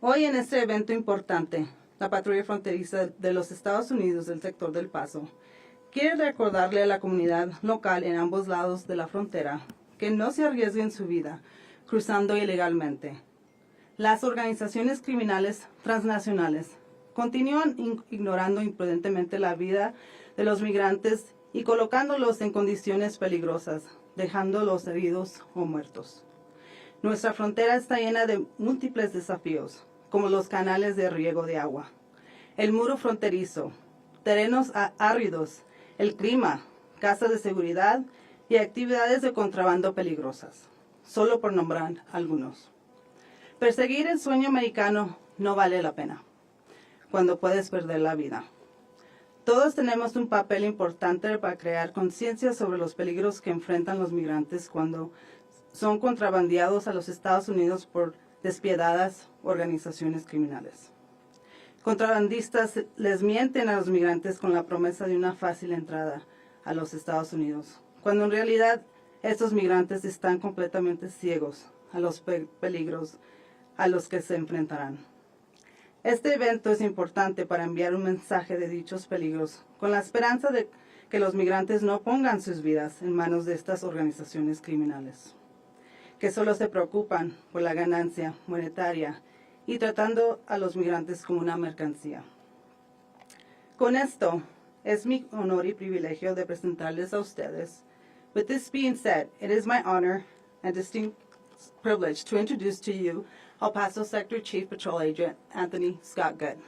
Hoy en este evento importante, la patrulla fronteriza de los Estados Unidos del sector del Paso quiere recordarle a la comunidad local en ambos lados de la frontera que no se arriesguen su vida cruzando ilegalmente. Las organizaciones criminales transnacionales continúan ignorando imprudentemente la vida de los migrantes y colocándolos en condiciones peligrosas, dejándolos heridos o muertos. Nuestra frontera está llena de múltiples desafíos, como los canales de riego de agua, el muro fronterizo, terrenos áridos, el clima, casas de seguridad y actividades de contrabando peligrosas, solo por nombrar algunos. Perseguir el sueño americano no vale la pena, cuando puedes perder la vida. Todos tenemos un papel importante para crear conciencia sobre los peligros que enfrentan los migrantes cuando son contrabandeados a los Estados Unidos por despiadadas organizaciones criminales. Contrabandistas les mienten a los migrantes con la promesa de una fácil entrada a los Estados Unidos, cuando en realidad estos migrantes están completamente ciegos a los peligros a los que se enfrentarán. Este evento es importante para enviar un mensaje de dichos peligros, con la esperanza de que los migrantes no pongan sus vidas en manos de estas organizaciones criminales, que solo se preocupan por la ganancia monetaria y tratando a los migrantes como una mercancía. Con esto, es mi honor y privilegio de presentarles a ustedes. With this being said, it is my honor and distinct privilege to introduce to you El Paso Sector Chief Patrol Agent Anthony Scott Good.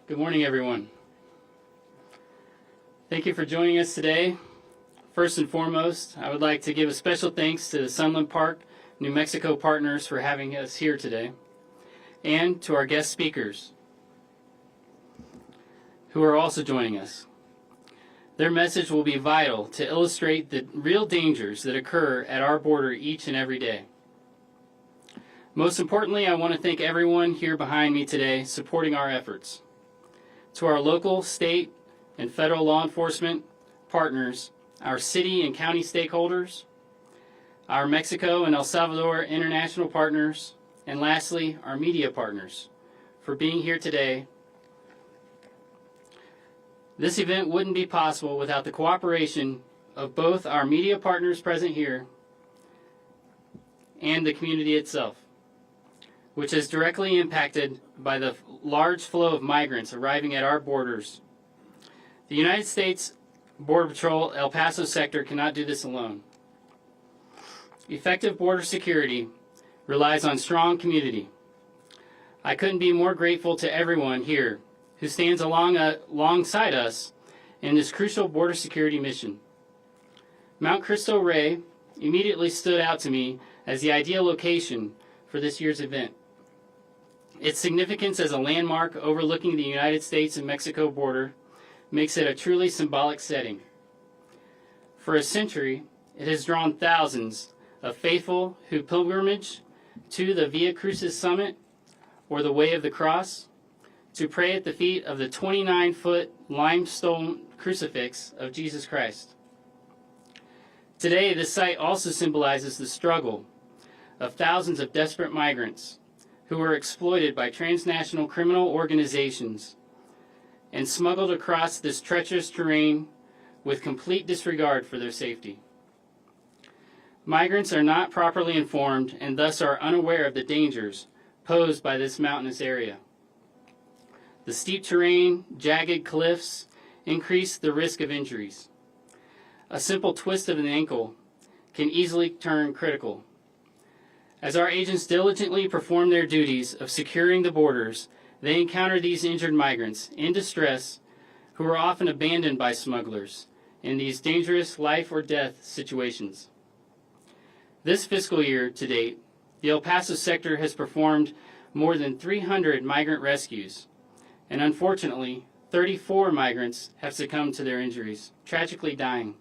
Good morning, everyone. Thank you for joining us today. First and foremost, I would like to give a special thanks to the Sunland Park, New Mexico partners for having us here today, and to our guest speakers who are also joining us. Their message will be vital to illustrate the real dangers that occur at our border each and every day. Most importantly, I want to thank everyone here behind me today supporting our efforts. To our local, state, and federal law enforcement partners, our city and county stakeholders, our Mexico and El Salvador international partners, and lastly, our media partners, for being here today. This event wouldn't be possible without the cooperation of both our media partners present here and the community itself, which is directly impacted by the large flow of migrants arriving at our borders. The United States Border Patrol El Paso sector cannot do this alone. Effective border security relies on strong community. I couldn't be more grateful to everyone here who stands alongside us in this crucial border security mission. Mount Cristo Rey immediately stood out to me as the ideal location for this year's event. Its significance as a landmark overlooking the United States and Mexico border makes it a truly symbolic setting. For a century, it has drawn thousands of faithful who pilgrimage to the Via Crucis summit or the Way of the Cross to pray at the feet of the 29-foot limestone crucifix of Jesus Christ. Today, this site also symbolizes the struggle of thousands of desperate migrants who are exploited by transnational criminal organizations and smuggled across this treacherous terrain with complete disregard for their safety. Migrants are not properly informed and thus are unaware of the dangers posed by this mountainous area. The steep terrain, jagged cliffs increase the risk of injuries. A simple twist of an ankle can easily turn critical. As our agents diligently perform their duties of securing the borders, they encounter these injured migrants in distress who are often abandoned by smugglers in these dangerous life or death situations. This fiscal year to date, the El Paso sector has performed more than 300 migrant rescues, and unfortunately, 34 migrants have succumbed to their injuries, tragically dying,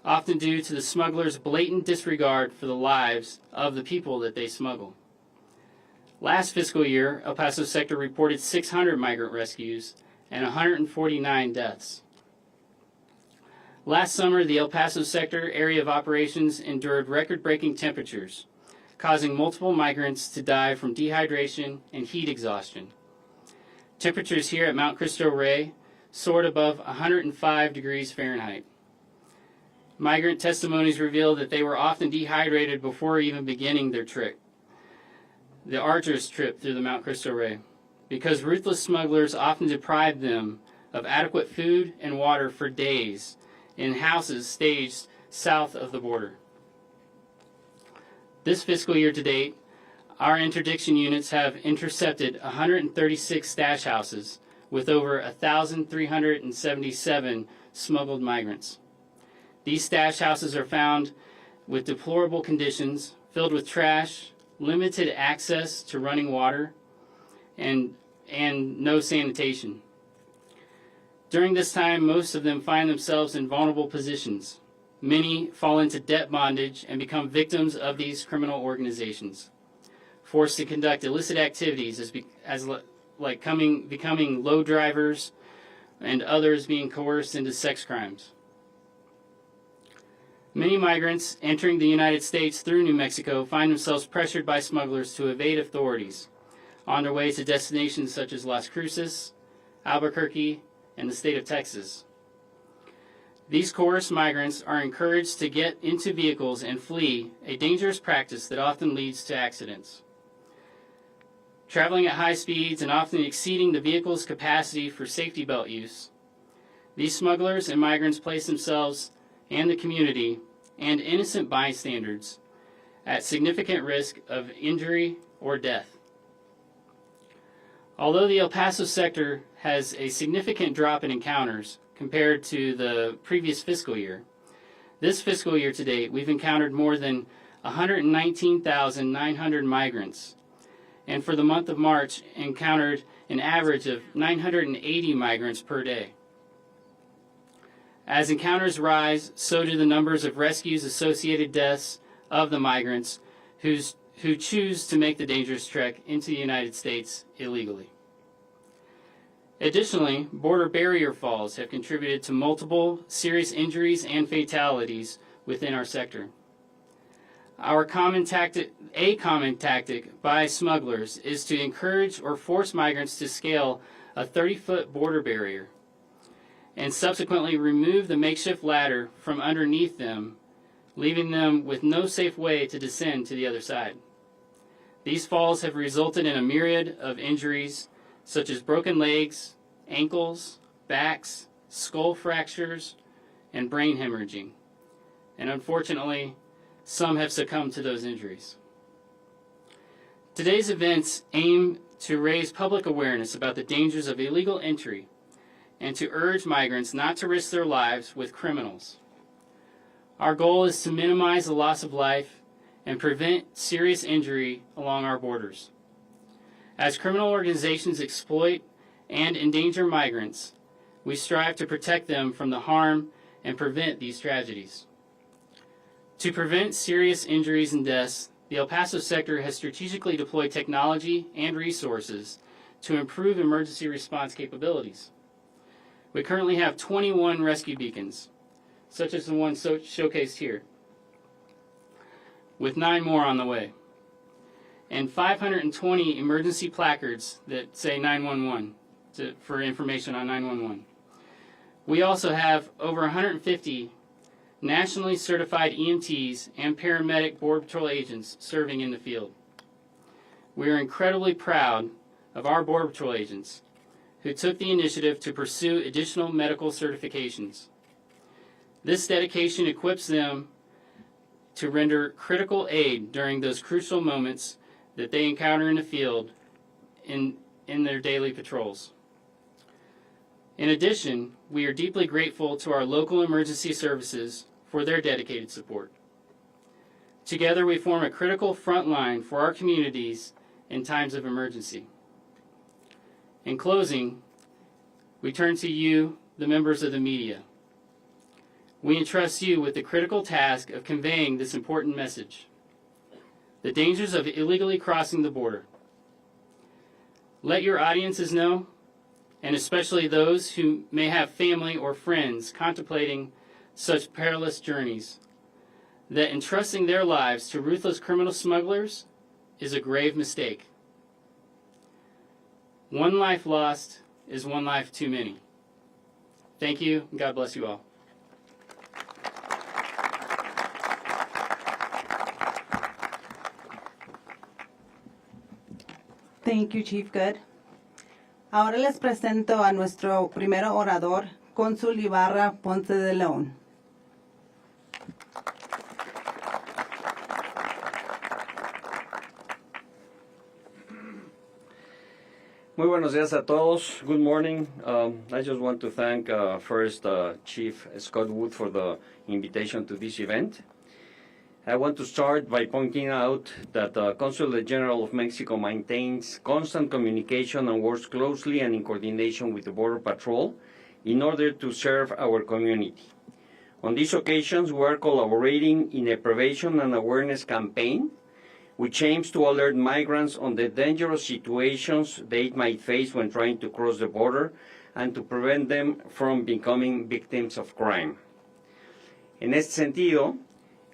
often due to the smugglers' blatant disregard for the lives of the people that they smuggle. Last fiscal year, El Paso sector reported 600 migrant rescues and 149 deaths. Last summer, the El Paso sector area of operations endured record-breaking temperatures, causing multiple migrants to die from dehydration and heat exhaustion. Temperatures here at Mount Cristo Rey soared above 105 degrees Fahrenheit. Migrant testimonies revealed that they were often dehydrated before even beginning their trip, the arduous trip through the Mount Cristo Rey, because ruthless smugglers often deprived them of adequate food and water for days in houses staged south of the border. This fiscal year to date, our interdiction units have intercepted 136 stash houses with over 1,377 smuggled migrants. These stash houses are found with deplorable conditions, filled with trash, limited access to running water, and no sanitation. During this time, most of them find themselves in vulnerable positions. Many fall into debt bondage and become victims of these criminal organizations, forced to conduct illicit activities becoming low drivers, and others being coerced into sex crimes. Many migrants entering the United States through New Mexico find themselves pressured by smugglers to evade authorities on their way to destinations such as Las Cruces, Albuquerque, and the state of Texas. These coerced migrants are encouraged to get into vehicles and flee, a dangerous practice that often leads to accidents. Traveling at high speeds and often exceeding the vehicle's capacity for safety belt use, these smugglers and migrants place themselves and the community and innocent bystanders at significant risk of injury or death. Although the El Paso sector has a significant drop in encounters compared to the previous fiscal year, this fiscal year to date we've encountered more than 119,900 migrants, and for the month of March encountered an average of 980 migrants per day. As encounters rise, so do the numbers of rescues, associated deaths of the migrants who choose to make the dangerous trek into the United States illegally. Additionally, border barrier falls have contributed to multiple serious injuries and fatalities within our sector. A common tactic by smugglers is to encourage or force migrants to scale a 30-foot border barrier and subsequently remove the makeshift ladder from underneath them, leaving them with no safe way to descend to the other side. These falls have resulted in a myriad of injuries such as broken legs, ankles, backs, skull fractures, and brain hemorrhaging. And unfortunately, some have succumbed to those injuries. Today's events aim to raise public awareness about the dangers of illegal entry and to urge migrants not to risk their lives with criminals. Our goal is to minimize the loss of life and prevent serious injury along our borders. As criminal organizations exploit and endanger migrants, we strive to protect them from the harm and prevent these tragedies. To prevent serious injuries and deaths, the El Paso sector has strategically deployed technology and resources to improve emergency response capabilities. We currently have 21 rescue beacons, such as the one showcased here, with 9 more on the way, and 520 emergency placards that say 911 for information on 911. We also have over 150 nationally certified EMTs and paramedic Border Patrol agents serving in the field. We are incredibly proud of our Border Patrol agents who took the initiative to pursue additional medical certifications. This dedication equips them to render critical aid during those crucial moments that they encounter in the field in their daily patrols. In addition, we are deeply grateful to our local emergency services for their dedicated support. Together, we form a critical front line for our communities in times of emergency. In closing, we turn to you, the members of the media. We entrust you with the critical task of conveying this important message: the dangers of illegally crossing the border. Let your audiences know, and especially those who may have family or friends contemplating such perilous journeys, that entrusting their lives to ruthless criminal smugglers is a grave mistake. One life lost is one life too many. Thank you, and God bless you all. Thank you, Chief Good. Ahora les presento a nuestro primer orador, Cónsul Ibarra Ponce de León. Muy buenos días a todos. Good morning. I just want to thank first Chief Scott Wood for the invitation to this event. I want to start by pointing out that the Consulate General of Mexico maintains constant communication and works closely and in coordination with the Border Patrol in order to serve our community. On these occasions, we are collaborating in a prevention and awareness campaign which aims to alert migrants on the dangerous situations they might face when trying to cross the border and to prevent them from becoming victims of crime. En este sentido,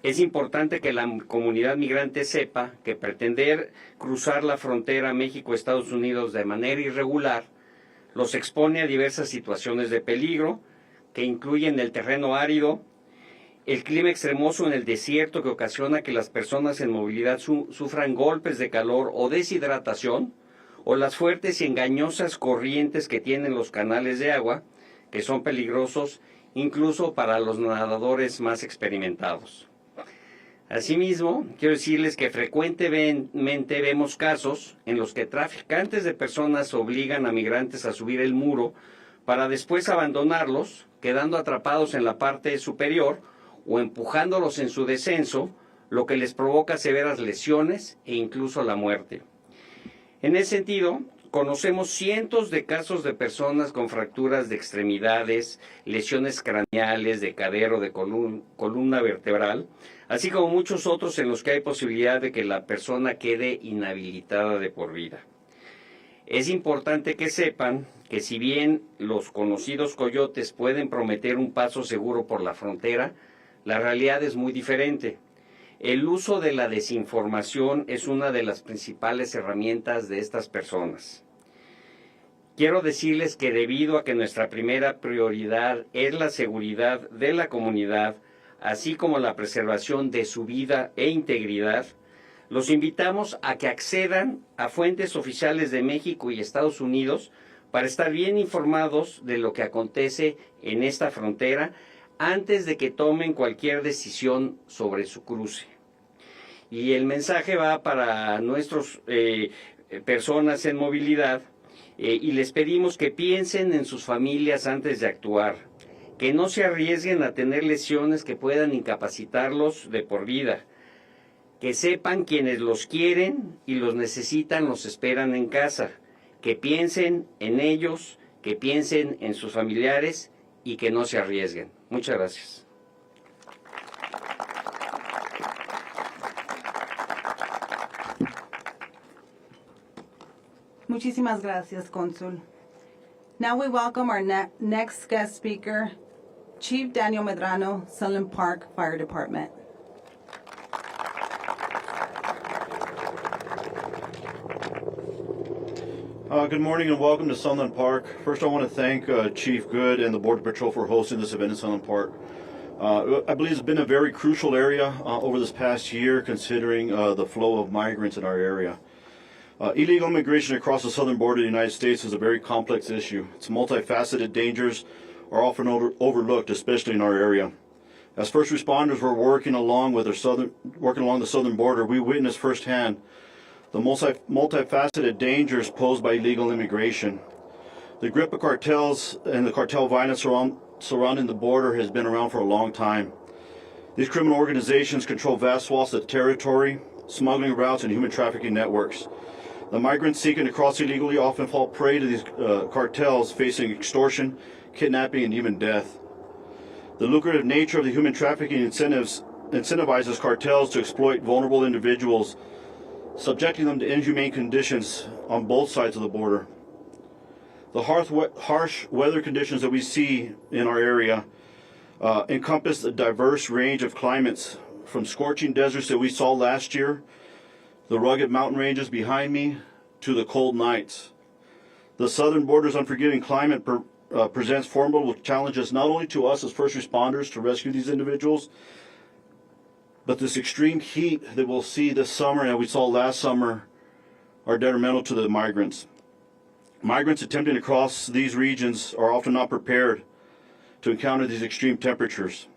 es importante que la comunidad migrante sepa que pretender cruzar la frontera México-Estados Unidos de manera irregular los expone a diversas situaciones de peligro que incluyen el terreno árido, el clima extremoso en el desierto que ocasiona que las personas en movilidad sufran golpes de calor o deshidratación, o las fuertes y engañosas corrientes que tienen los canales de agua, que son peligrosos incluso para los nadadores más experimentados. Asimismo, quiero decirles que frecuentemente vemos casos en los que traficantes de personas obligan a migrantes a subir el muro para después abandonarlos, quedando atrapados en la parte superior o empujándolos en su descenso, lo que les provoca severas lesiones e incluso la muerte. En ese sentido, conocemos cientos de casos de personas con fracturas de extremidades, lesiones craneales, de cadera o de columna vertebral, así como muchos otros en los que hay posibilidad de que la persona quede inhabilitada de por vida. Es importante que sepan que si bien los conocidos coyotes pueden prometer un paso seguro por la frontera, la realidad es muy diferente. El uso de la desinformación es una de las principales herramientas de estas personas. Quiero decirles que debido a que nuestra primera prioridad es la seguridad de la comunidad, así como la preservación de su vida e integridad, los invitamos a que accedan a fuentes oficiales de México y Estados Unidos para estar bien informados de lo que acontece en esta frontera antes de que tomen cualquier decisión sobre su cruce. Y el mensaje va para nuestras personas en movilidad y les pedimos que piensen en sus familias antes de actuar, que no se arriesguen a tener lesiones que puedan incapacitarlos de por vida, que sepan quienes los quieren y los necesitan los esperan en casa, que piensen en ellos, que piensen en sus familiares y que no se arriesguen. Muchas gracias. Muchísimas gracias, Cónsul. Now we welcome our next guest speaker, Chief Daniel Medrano, Sunland Park Fire Department. Good morning and welcome to Sunland Park. First, I want to thank Chief Good and the Border Patrol for hosting this event in Sunland Park. I believe it's been a very crucial area over this past year, considering the flow of migrants in our area. Illegal immigration across the southern border of the United States is a very complex issue. Its multifaceted dangers are often overlooked, especially in our area. As first responders, we're working along the southern border. We witnessed firsthand the multifaceted dangers posed by illegal immigration. The grip of cartels and the cartel violence surrounding the border has been around for a long time. These criminal organizations control vast swaths of territory, smuggling routes, and human trafficking networks. The migrants seeking to cross illegally often fall prey to these cartels, facing extortion, kidnapping, and even death. The lucrative nature of the human trafficking incentivizes cartels to exploit vulnerable individuals, subjecting them to inhumane conditions on both sides of the border. The harsh weather conditions that we see in our area encompass a diverse range of climates, from scorching deserts that we saw last year, the rugged mountain ranges behind me, to the cold nights. The southern border's unforgiving climate presents formidable challenges not only to us as first responders to rescue these individuals, but this extreme heat that we'll see this summer and we saw last summer are detrimental to the migrants. Migrants attempting to cross these regions are often not prepared to encounter these extreme temperatures.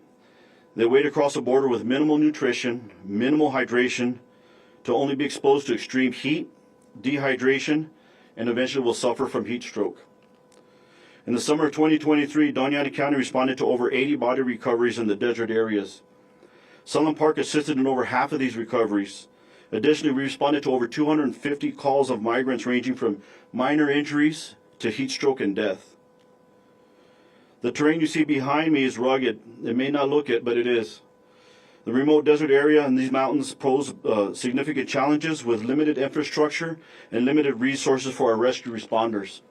They wade across the border with minimal nutrition, minimal hydration, to only be exposed to extreme heat, dehydration, and eventually will suffer from heat stroke. In the summer of 2023, Doña County responded to over 80 body recoveries in the desert areas. Sunland Park assisted in over half of these recoveries. Additionally, we responded to over 250 calls of migrants ranging from minor injuries to heat stroke and death. The terrain you see behind me is rugged. It may not look it, but it is. The remote desert area and these mountains pose significant challenges with limited infrastructure and limited resources for our rescue responders.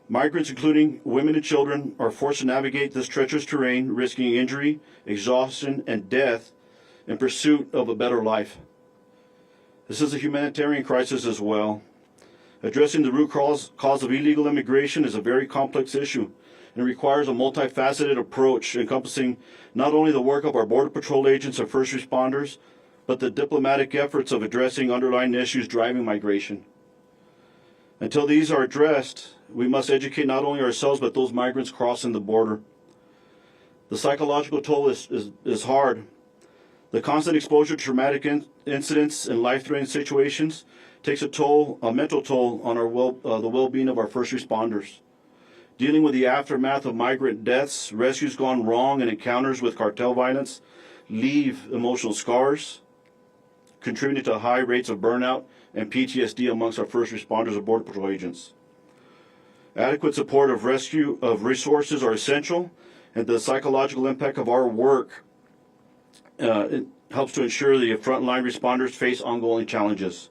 Migrants, including women and children, are forced to navigate this treacherous terrain, risking injury, exhaustion, and death in pursuit of a better life. This is a humanitarian crisis as well. Addressing the root cause of illegal immigration is a very complex issue and requires a multifaceted approach encompassing not only the work of our Border Patrol agents and first responders, but the diplomatic efforts of addressing underlying issues driving migration. Until these are addressed, we must educate not only ourselves but those migrants crossing the border. The psychological toll is hard. The constant exposure to traumatic incidents and life-threatening situations takes a mental toll on the well-being of our first responders. Dealing with the aftermath of migrant deaths, rescues gone wrong, and encounters with cartel violence leave emotional scars, contributing to high rates of burnout and PTSD amongst our first responders and Border Patrol agents. Adequate support of rescue of resources are essential, and the psychological impact of our work it helps to ensure the frontline responders face ongoing challenges.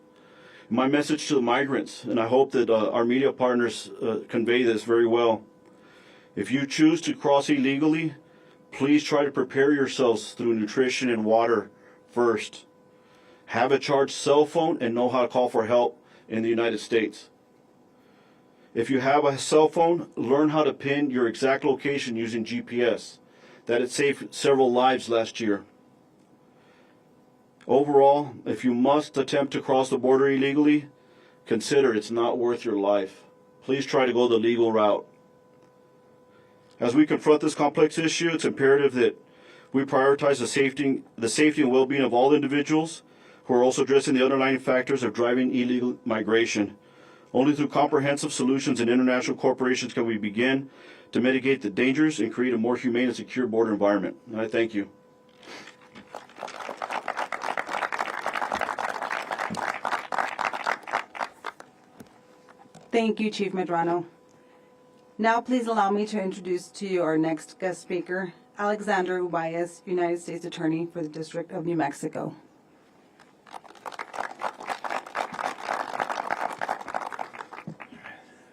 My message to the migrants, and I hope that our media partners convey this very well. If you choose to cross illegally, please try to prepare yourselves through nutrition and water first. Have a charged cell phone and know how to call for help in the United States. If you have a cell phone, learn how to pin your exact location using GPS. That had saved several lives last year. Overall, if you must attempt to cross the border illegally, consider it's not worth your life. Please try to go the legal route. As we confront this complex issue, it's imperative that we prioritize the safety and well-being of all individuals who are also addressing the underlying factors of driving illegal migration. Only through comprehensive solutions and international corporations can we begin to mitigate the dangers and create a more humane and secure border environment. And I thank you. Thank you, Chief Medrano. Now please allow me to introduce to you our next guest speaker, Alexander Ubayas, United States Attorney for the District of New Mexico.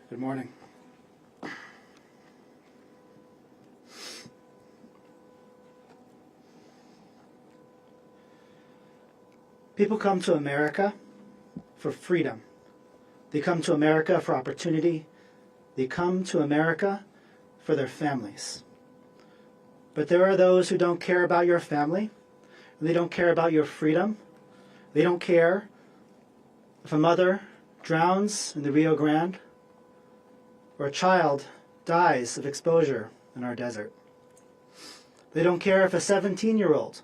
Good morning. People come to America for freedom. They come to America for opportunity. They come to America for their families. But there are those who don't care about your family. They don't care about your freedom. They don't care if a mother drowns in the Rio Grande or a child dies of exposure in our desert. They don't care if a 17-year-old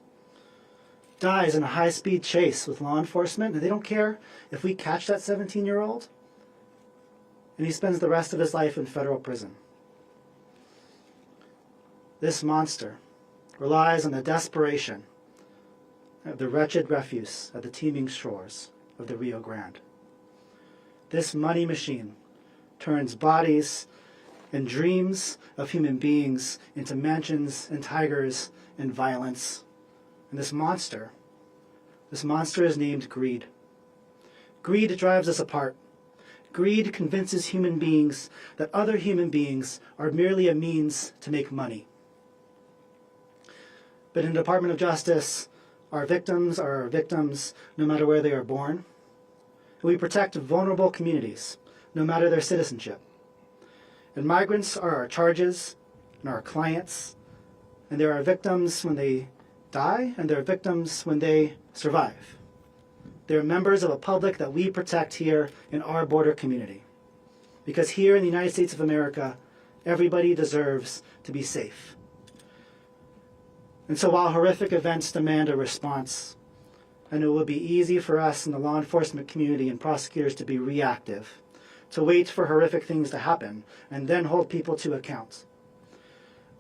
dies in a high-speed chase with law enforcement, and they don't care if we catch that 17-year-old and he spends the rest of his life in federal prison. This monster relies on the desperation of the wretched refuse at the teeming shores of the Rio Grande. This money machine turns bodies and dreams of human beings into mansions and tigers and violence. And this monster is named greed. Greed drives us apart. Greed convinces human beings that other human beings are merely a means to make money. But in the Department of Justice, our victims are our victims no matter where they are born. We protect vulnerable communities no matter their citizenship. And migrants are our charges and our clients, and they're our victims when they die, and they're victims when they survive. They're members of a public that we protect here in our border community. Because here in the United States of America, everybody deserves to be safe. And so while horrific events demand a response, and it would be easy for us in the law enforcement community and prosecutors to be reactive, to wait for horrific things to happen, and then hold people to account.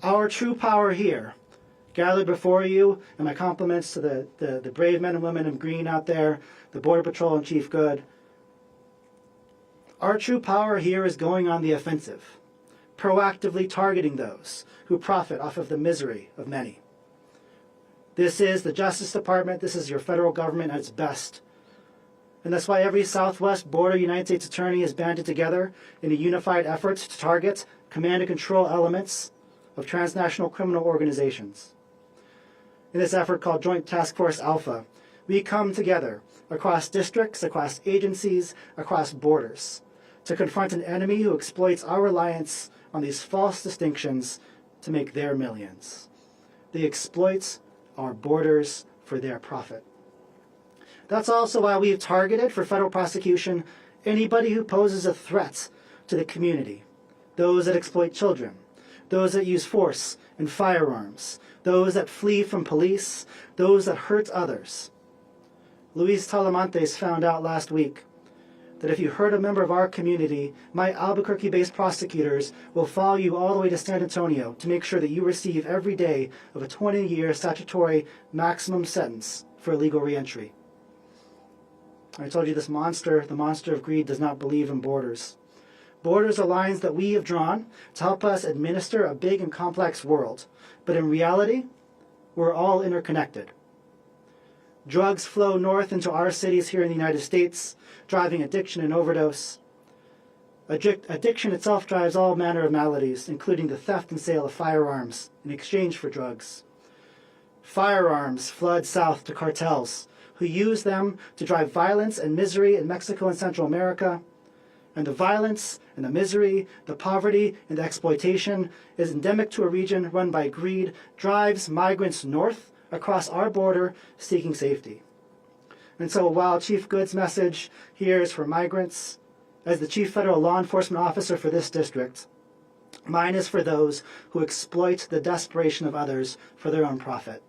Our true power here, gathered before you, and my compliments to the brave men and women in green out there, the Border Patrol and Chief Good. Our true power here is going on the offensive, proactively targeting those who profit off of the misery of many. This is the Justice Department, this is your federal government at its best. And that's why every Southwest border United States attorney is banded together in a unified effort to target command and control elements of transnational criminal organizations. In this effort called Joint Task Force Alpha, we come together across districts, across agencies, across borders to confront an enemy who exploits our reliance on these false distinctions to make their millions. They exploit our borders for their profit. That's also why we've targeted for federal prosecution anybody who poses a threat to the community, those that exploit children, those that use force and firearms, those that flee from police, those that hurt others. Luis Talamantes found out last week that if you hurt a member of our community, my Albuquerque-based prosecutors will follow you all the way to San Antonio to make sure that you receive every day of a 20-year statutory maximum sentence for illegal reentry. I told you this monster, the monster of greed, does not believe in borders. Borders are lines that we have drawn to help us administer a big and complex world. But in reality, we're all interconnected. Drugs flow north into our cities here in the United States, driving addiction and overdose. Addiction itself drives all manner of maladies, including the theft and sale of firearms in exchange for drugs. Firearms flood south to cartels, who use them to drive violence and misery in Mexico and Central America. And the violence and the misery, the poverty and the exploitation is endemic to a region run by greed, drives migrants north across our border seeking safety. And so while Chief Good's message here is for migrants, as the Chief Federal Law Enforcement Officer for this district, mine is for those who exploit the desperation of others for their own profit.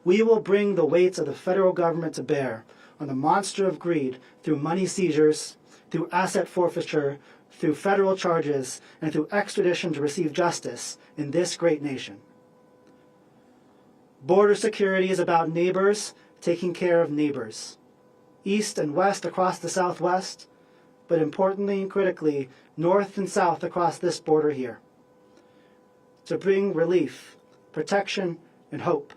We will bring the weight of the federal government to bear on the monster of greed through money seizures, through asset forfeiture, through federal charges, and through extradition to receive justice in this great nation. Border security is about neighbors taking care of neighbors, east and west across the Southwest, but importantly and critically, north and south across this border here, to bring relief, protection, and hope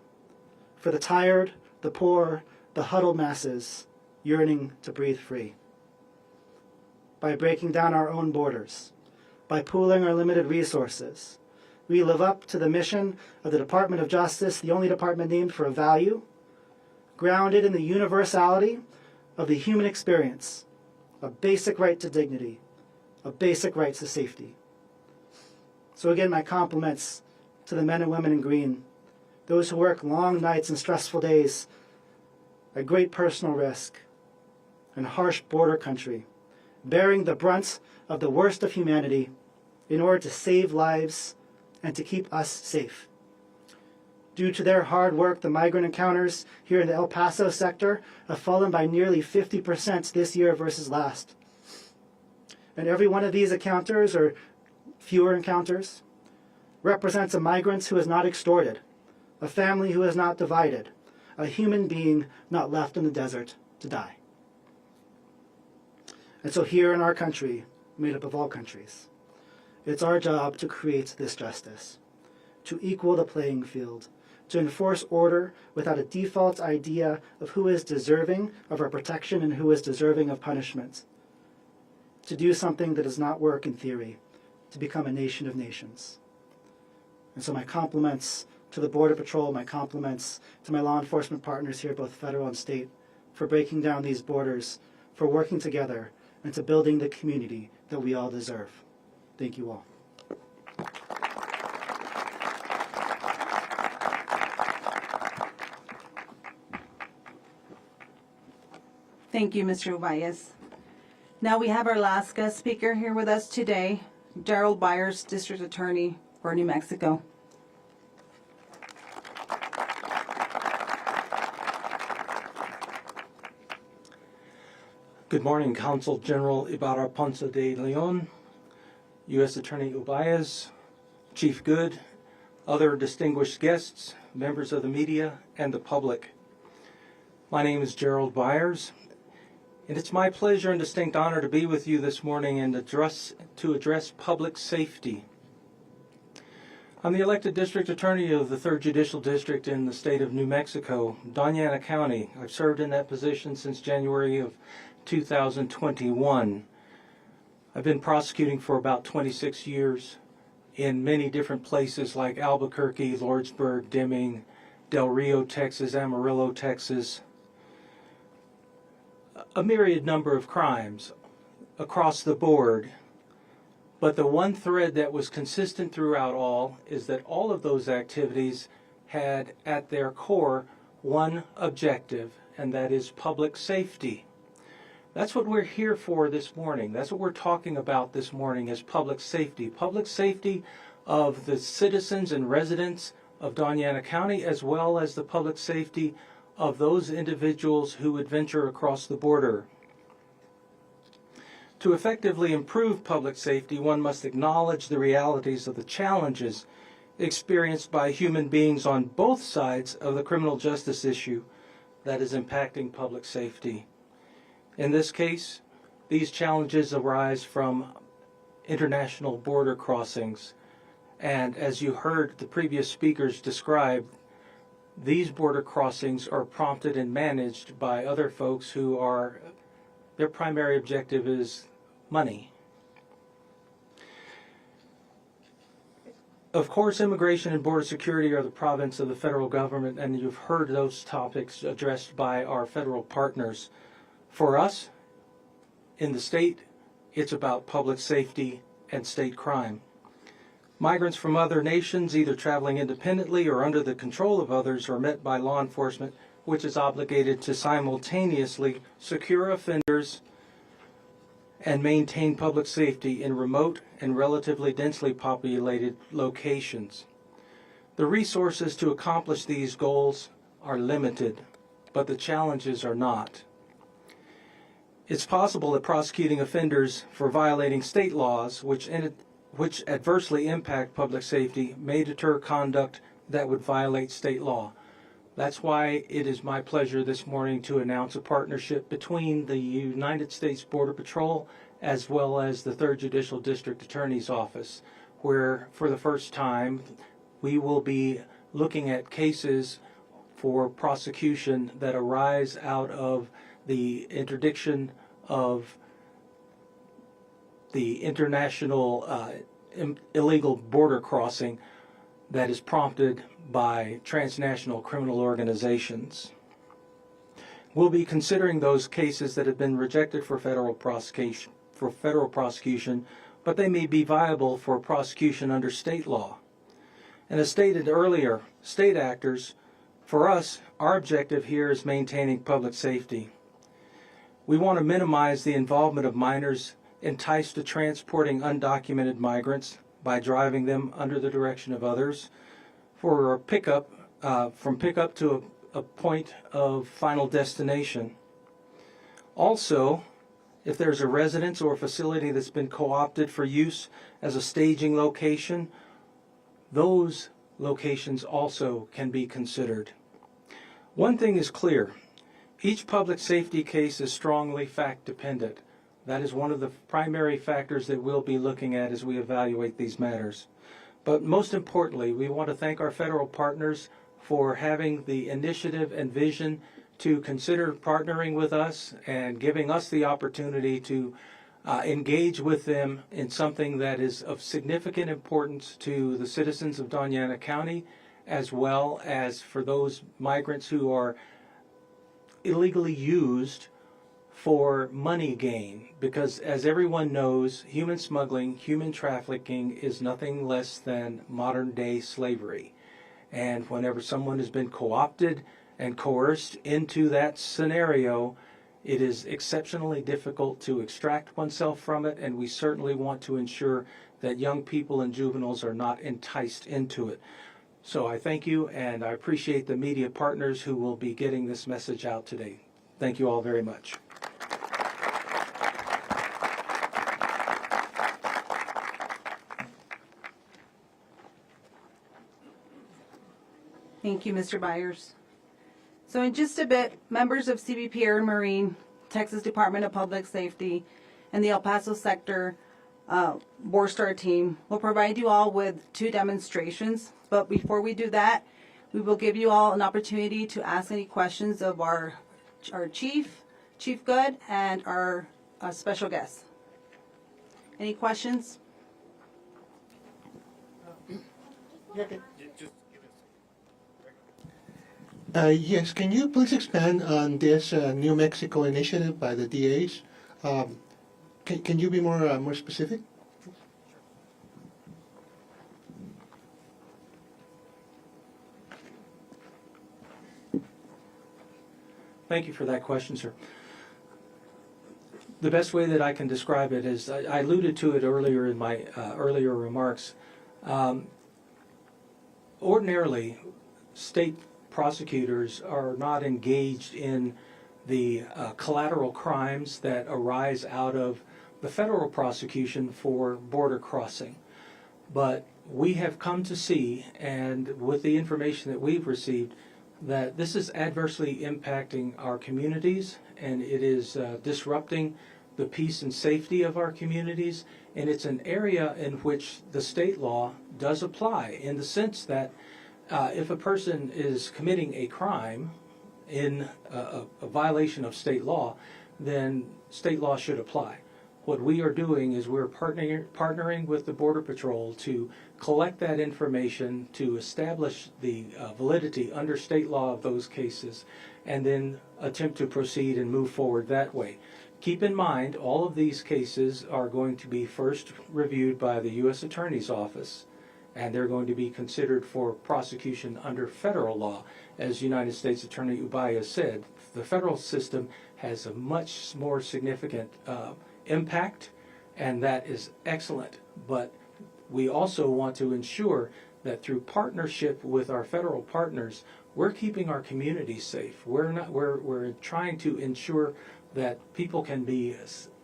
for the tired, the poor, the huddled masses yearning to breathe free. By breaking down our own borders, by pooling our limited resources, we live up to the mission of the Department of Justice, the only department named for a value, grounded in the universality of the human experience, a basic right to dignity, a basic right to safety. So again, my compliments to the men and women in green, those who work long nights and stressful days at great personal risk in harsh border country, bearing the brunt of the worst of humanity in order to save lives and to keep us safe. Due to their hard work, the migrant encounters here in the El Paso sector have fallen by nearly 50% this year versus last. And every one of these encounters, or fewer encounters, represents a migrant who is not extorted, a family who is not divided, a human being not left in the desert to die. And so here in our country, made up of all countries, it's our job to create this justice, to equal the playing field, to enforce order without a default idea of who is deserving of our protection and who is deserving of punishment, to do something that does not work in theory, to become a nation of nations. And so my compliments To the Border Patrol, my compliments. To my law enforcement partners here, both federal and state, for breaking down these borders, for working together, and to building the community that we all deserve. Thank you all. Thank you, Mr. Ubayez. Now we have our last guest speaker here with us today, Gerald Byers, District Attorney for New Mexico. Good morning, Consul General Ibarra Ponce de Leon, U.S. Attorney Ubayez, Chief Good, other distinguished guests, members of the media, and the public. My name is Gerald Byers, and it's my pleasure and distinct honor to be with you this morning and to address public safety. I'm the elected District Attorney of the 3rd Judicial District in the state of New Mexico, Doña Ana County. I've served in that position since January of 2021. I've been prosecuting for about 26 years in many different places like Albuquerque, Lordsburg, Deming, Del Rio, Texas, Amarillo, Texas. A myriad number of crimes across the board. But the one thread that was consistent throughout all is that all of those activities had at their core one objective, and that is public safety. That's what we're here for this morning. That's what we're talking about this morning is public safety. Public safety of the citizens and residents of Doña Ana County, as well as the public safety of those individuals who would venture across the border. To effectively improve public safety, one must acknowledge the realities of the challenges experienced by human beings on both sides of the criminal justice issue that is impacting public safety. In this case, these challenges arise from international border crossings. And as you heard the previous speakers describe, these border crossings are prompted and managed by other folks who are, their primary objective is money. Of course, immigration and border security are the province of the federal government, and you've heard those topics addressed by our federal partners. For us, in the state, it's about public safety and state crime. Migrants from other nations, either traveling independently or under the control of others, are met by law enforcement, which is obligated to simultaneously secure offenders and maintain public safety in remote and relatively densely populated locations. The resources to accomplish these goals are limited, but the challenges are not. It's possible that prosecuting offenders for violating state laws, which adversely impact public safety, may deter conduct that would violate state law. That's why it is my pleasure this morning to announce a partnership between the United States Border Patrol as well as the 3rd Judicial District Attorney's Office, where for the first time we will be looking at cases for prosecution that arise out of the interdiction of the international illegal border crossing that is prompted by transnational criminal organizations. We'll be considering those cases that have been rejected for federal prosecution, but they may be viable for prosecution under state law. And as stated earlier, state actors, for us, our objective here is maintaining public safety. We want to minimize the involvement of minors enticed to transporting undocumented migrants by driving them under the direction of others for pickup, from pickup to a point of final destination. Also, if there's a residence or facility that's been co-opted for use as a staging location, those locations also can be considered. One thing is clear. Each public safety case is strongly fact-dependent. That is one of the primary factors that we'll be looking at as we evaluate these matters. But most importantly, we want to thank our federal partners for having the initiative and vision to consider partnering with us and giving us the opportunity to engage with them in something that is of significant importance to the citizens of Doña Ana County as well as for those migrants who are illegally used for money gain, because as everyone knows, human smuggling, human trafficking is nothing less than modern day slavery. And whenever someone has been co-opted and coerced into that scenario, it is exceptionally difficult to extract oneself from it, and we certainly want to ensure that young people and juveniles are not enticed into it. So I thank you, and I appreciate the media partners who will be getting this message out today. Thank you all very much. Thank you, Mr. Byers. So in just a bit, members of CBP Air and Marine, Texas Department of Public Safety, and the El Paso Sector Borstar team will provide you all with 2 demonstrations. But before we do that, we will give you all an opportunity to ask any questions of our Chief Good, and our special guest. Any questions? Yes, can you please expand on this New Mexico initiative by the DAs? Can you be more specific? Thank you for that question, sir. The best way that I can describe it is, I alluded to it earlier in my earlier remarks. Ordinarily, state prosecutors are not engaged in the collateral crimes that arise out of the federal prosecution for border crossing. But we have come to see, and with the information that we've received, that this is adversely impacting our communities, and it is disrupting the peace and safety of our communities, and it's an area in which the state law does apply, in the sense that if a person is committing a crime in a violation of state law, then state law should apply. What we are doing is we're partnering with the Border Patrol to collect that information, to establish the validity under state law of those cases, and then attempt to proceed and move forward that way. Keep in mind, all of these cases are going to be first reviewed by the U.S. Attorney's Office, and they're going to be considered for prosecution under federal law. As United States Attorney Ubaya said, the federal system has a much more significant impact, and that is excellent. But we also want to ensure that through partnership with our federal partners, we're keeping our communities safe. We're trying to ensure that people can be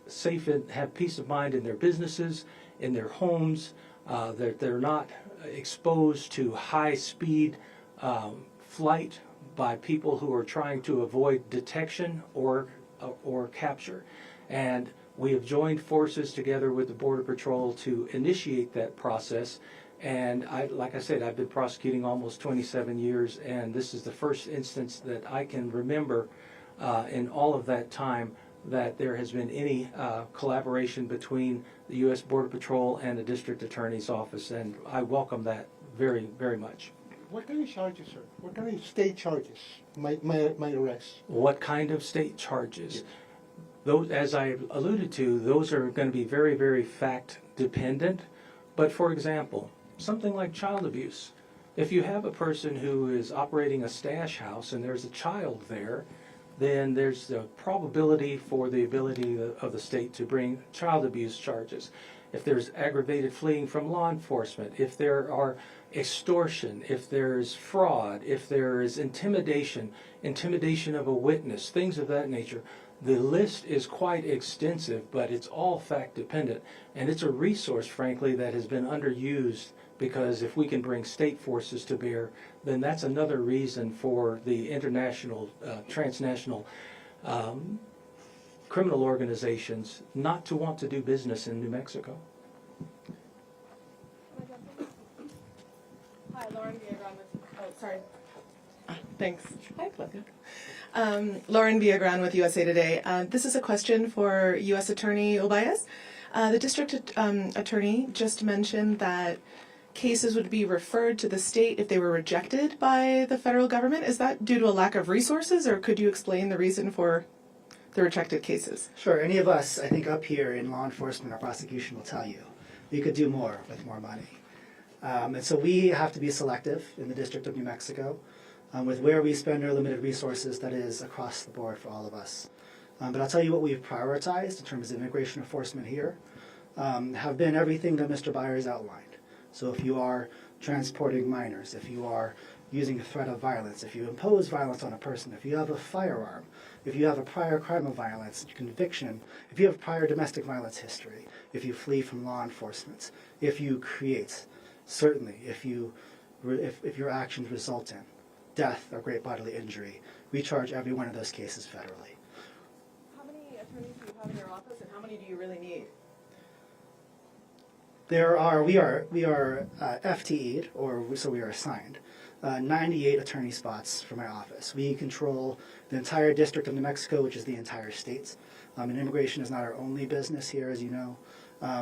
safe and have peace of mind in their businesses, in their homes, that they're not exposed to high-speed flight by people who are trying to avoid detection or capture. And we have joined forces together with the Border Patrol to initiate that process. And like I said, I've been prosecuting almost 27 years, and this is the first instance that I can remember in all of that time that there has been any collaboration between the U.S. Border Patrol and the District Attorney's Office, and I welcome that very, very much. What kind of charges, sir? What kind of state charges might arrest? What kind of state charges? Yes. Those, as I alluded to, those are going to be very, very fact dependent. But for example, something like child abuse. If you have a person who is operating a stash house and there's a child there, then there's the probability for the ability of the state to bring child abuse charges. If there's aggravated fleeing from law enforcement, if there are extortion, if there's fraud, if there is intimidation of a witness, things of that nature. The list is quite extensive, but it's all fact dependent. And it's a resource, frankly, that has been underused, because if we can bring state forces to bear, then that's another reason for the international, transnational criminal organizations not to want to do business in New Mexico. Hi, Lauren Villagran with, thanks. Hi, Claudia. Lauren Villagran with USA Today. This is a question for U.S. Attorney Obayas. The district attorney just mentioned that cases would be referred to the state if they were rejected by the federal government. Is that due to a lack of resources, or could you explain the reason for the rejected cases? Sure. Any of us, I think, up here in law enforcement or prosecution will tell you we could do more with more money. And so we have to be selective in the District of New Mexico with where we spend our limited resources. That is across the board for all of us. But I'll tell you what we've prioritized in terms of immigration enforcement here have been everything that Mr. Byers outlined. So if you are transporting minors, if you are using a threat of violence, if you impose violence on a person, if you have a firearm, if you have a prior crime of violence, conviction, if you have prior domestic violence history, if you flee from law enforcement, if you create, certainly if your actions result in death or great bodily injury, we charge every one of those cases federally. How many attorneys do you have in your office, and how many do you really need? We are FTE'd, so we are assigned 98 attorney spots for my office. We control the entire District of New Mexico, which is the entire state. And immigration is not our only business here, as you know.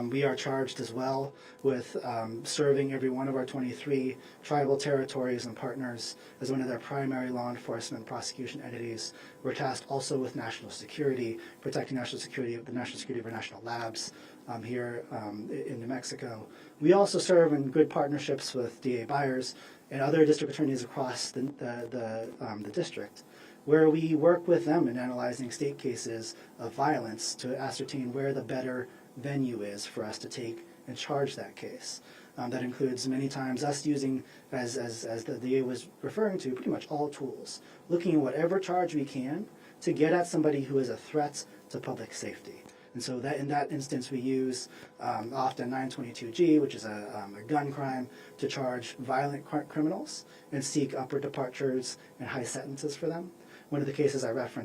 We are charged as well with serving every one of our 23 tribal territories and partners as one of their primary law enforcement and prosecution entities. We're tasked also with national security, protecting national security of our national labs here in New Mexico. We also serve in good partnerships with DA Byers and other district attorneys across the district, where we work with them in analyzing state cases of violence to ascertain where the better venue is for us to take and charge that case. That includes many times us using, as the DA was referring to, pretty much all tools, looking at whatever charge we can to get at somebody who is a threat to public safety. And so that in that instance we use often 922G, which is a gun crime, to charge violent criminals and seek upward departures and high sentences for them. One of the cases I referenced